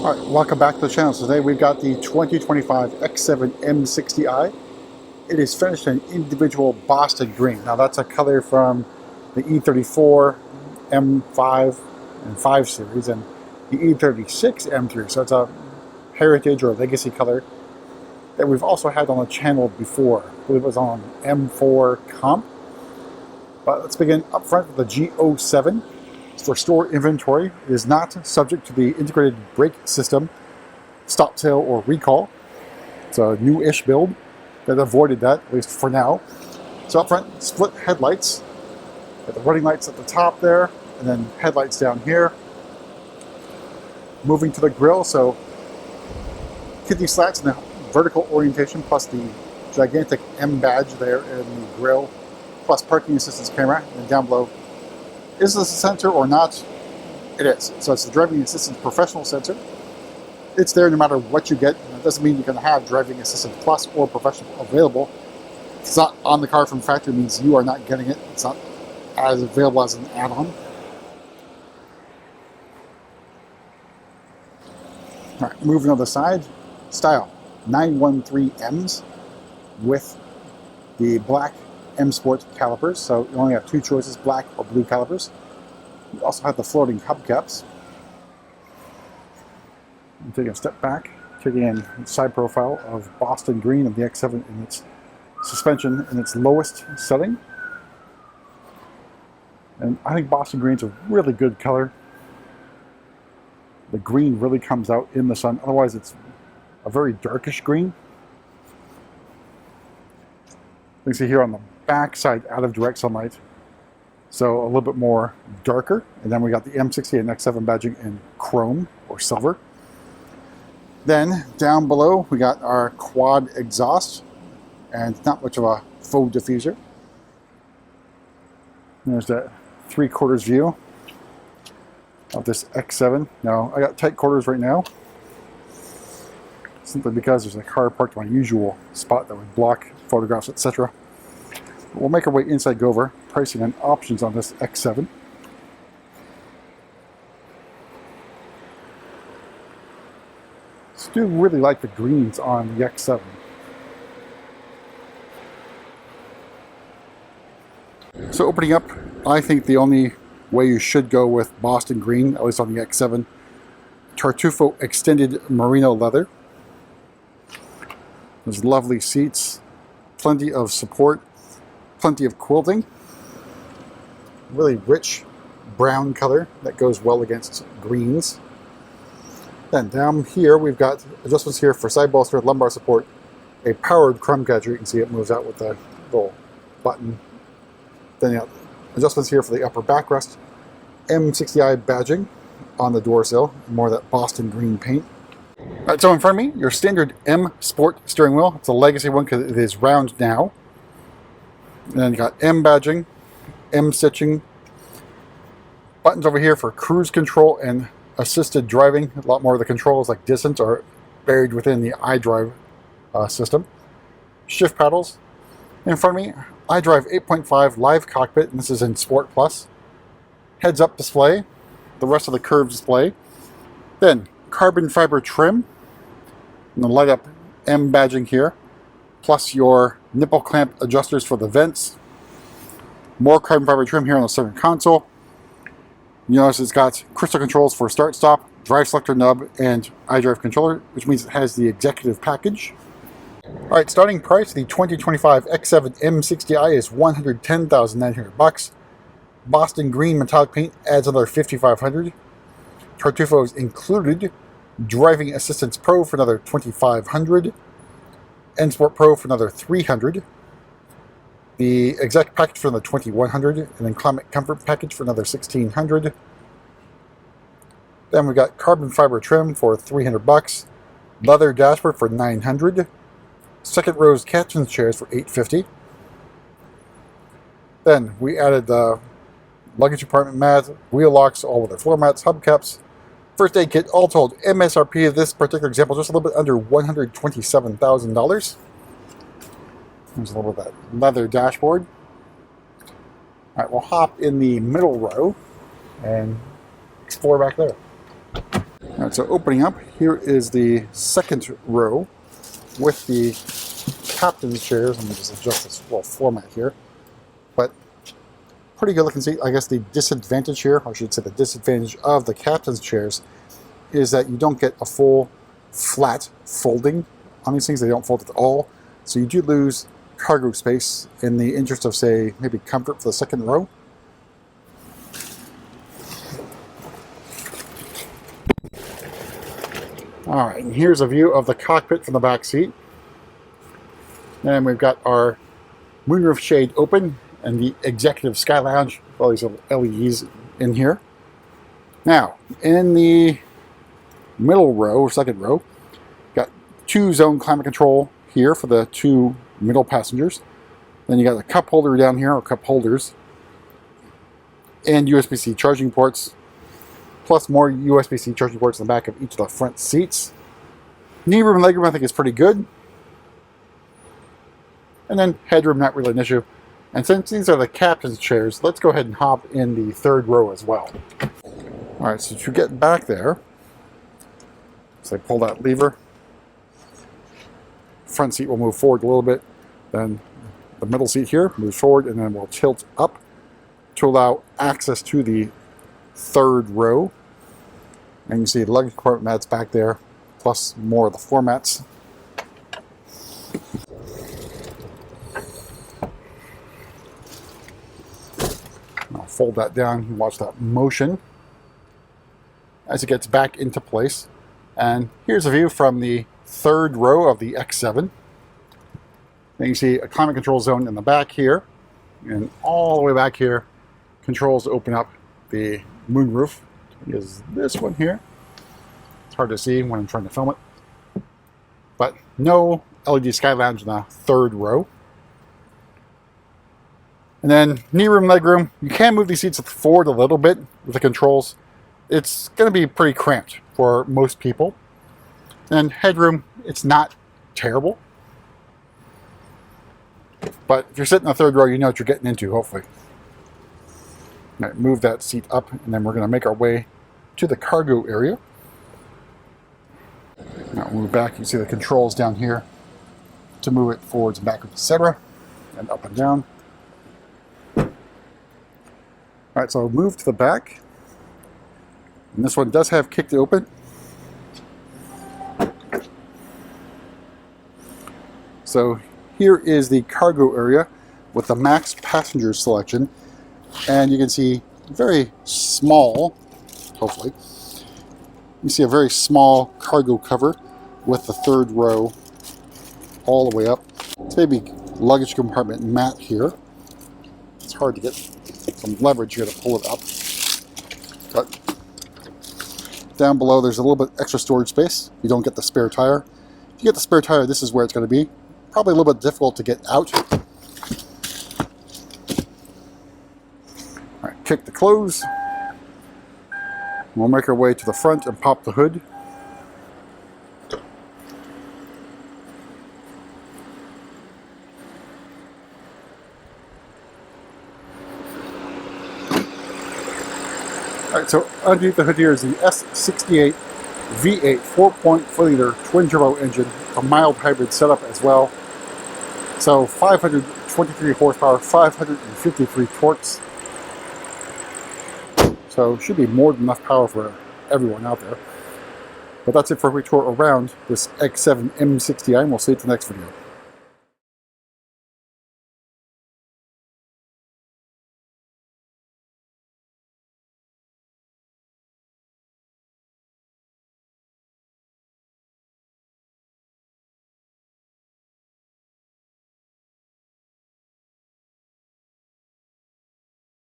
Alright, welcome back to the channel. So today we've got the 2025 X7 M60i. It is finished in individual Boston green. Now that's a color from the E34, M5, and 5 series, and the E36 M3. So it's a heritage or legacy color that we've also had on the channel before. I believe it was on M4 Comp. But let's begin up front with the G07. For store inventory. It is not subject to the integrated brake system, stop sale, or recall. It's a new-ish build that avoided that, at least for now. So up front, split headlights. Got the running lights at the top there, and then headlights down here. Moving to the grille, so kidney slats in the vertical orientation, plus the gigantic M badge there in the grille, plus parking assistance camera, and down below. Is this a sensor or not? It is. So it's the driving assistance professional sensor. It's there no matter what you get. It doesn't mean you're going to have driving assistance plus or professional available. If it's not on the car from factory, it means you are not getting it. It's not as available as an add-on. All right, moving on the side, style 913Ms with the black M Sport calipers, so you only have two choices, black or blue calipers. You also have the floating hubcaps. I'm taking a step back, taking in side profile of Boston green of the X7 in its suspension in its lowest setting. And I think Boston green's a really good color. The green really comes out in the sun, otherwise it's a very darkish green. You can see here on the back side out of direct sunlight, so a little bit more darker. And then we got the M60 and X7 badging in chrome or silver. Then down below we got our quad exhaust, and not much of a faux diffuser. There's that 3/4 view of this X7. Now I got tight quarters right now, simply because there's a car parked in my usual spot that would block photographs, etc. We'll make our way inside, go over pricing and options on this X7. So I do really like the greens on the X7. So opening up, I think the only way you should go with Boston green, at least on the X7, Tartufo extended merino leather. There's lovely seats, plenty of support, plenty of quilting, really rich brown color that goes well against greens. Then down here we've got adjustments here for side bolster, lumbar support, a powered crumb catcher. You can see it moves out with the little button. Then you got adjustments here for the upper backrest, M60i badging on the door sill, more of that Boston green paint. Alright, so in front of me, your standard M Sport steering wheel. It's a legacy one because it is round now. And then you got M badging, M stitching, buttons over here for cruise control and assisted driving. A lot more of the controls like distance are buried within the iDrive system. Shift paddles. In front of me, iDrive 8.5 live cockpit, and this is in Sport Plus. Heads up display, the rest of the curved display. Then carbon fiber trim, and the light up M badging here, plus your nipple clamp adjusters for the vents. More carbon fiber trim here on the center console. You notice it's got crystal controls for start stop, drive selector nub, and iDrive controller, which means it has the executive package. Alright, starting price, the 2025 X7 M60i is $110,900. Boston green metallic paint adds another $5,500. Tartufo is included. Driving Assistance Pro for another $2,500. N Sport Pro for another $300. The Exec package for another $2,100, and then Climate Comfort package for another $1,600. Then we got carbon fiber trim for $300. Leather dashboard for $900. Second rows captain's chairs for $850. Then we added the luggage compartment mat, wheel locks, all with their floor mats, hubcaps. First aid kit, all told, MSRP of this particular example, just a little bit under $127,000. There's a little bit of that leather dashboard. All right, we'll hop in the middle row and explore back there. All right, so opening up, here is the second row with the captain's chairs. Let me just adjust this little format here. But pretty good looking seat. I guess the disadvantage here, or I should say the disadvantage of the captain's chairs, is that you don't get a full flat folding on these things. They don't fold at all. So you do lose cargo space in the interest of, say, maybe comfort for the second row. All right, and here's a view of the cockpit from the back seat. And we've got our moonroof shade open and the executive sky lounge with all these little LEDs in here. Now, in the middle row, or second row, got 2-zone climate control here for the 2 middle passengers. Then you got a cup holder down here, or cup holders, and USB-C charging ports, plus more USB-C charging ports in the back of each of the front seats. Knee room and leg room I think is pretty good. And then headroom, not really an issue. And since these are the captain's chairs, let's go ahead and hop in the third row as well. Alright, so to get back there, so I pull that lever. Front seat will move forward a little bit. Then the middle seat here moves forward, and then we'll tilt up to allow access to the third row. And you see the luggage compartment mats back there, plus more of the floor mats. I'll fold that down and watch that motion as it gets back into place. And here's a view from the third row of the X7. And you can see a climate control zone in the back here, and all the way back here, controls open up the moonroof. Is this one here. It's hard to see when I'm trying to film it. But no LED sky lounge in the third row. And then knee room, leg room. You can move these seats forward a little bit with the controls. It's going to be pretty cramped for most people. And headroom, it's not terrible. But if you're sitting in the third row, you know what you're getting into, hopefully. All right, move that seat up, and then we're going to make our way to the cargo area. Now move back, you can see the controls down here to move it forwards and backwards, etc. And up and down. Alright, so I'll move to the back. And this one does have kick to open. So here is the cargo area with the max passenger selection. And you can see very small, hopefully, you see a very small cargo cover with the third row all the way up. It's maybe luggage compartment mat here. It's hard to get some leverage here to pull it up. But down below there's a little bit extra storage space. You don't get the spare tire. If you get the spare tire, this is where it's going to be. Probably a little bit difficult to get out. Alright, kick to close. We'll make our way to the front and pop the hood. Alright, so underneath the hood here is the S68 V8 4.4-liter twin-turbo engine, a mild hybrid setup as well. So 523 horsepower, 553 torques. So should be more than enough power for everyone out there. But that's it for a quick tour around this X7 M60i, and we'll see you at the next video.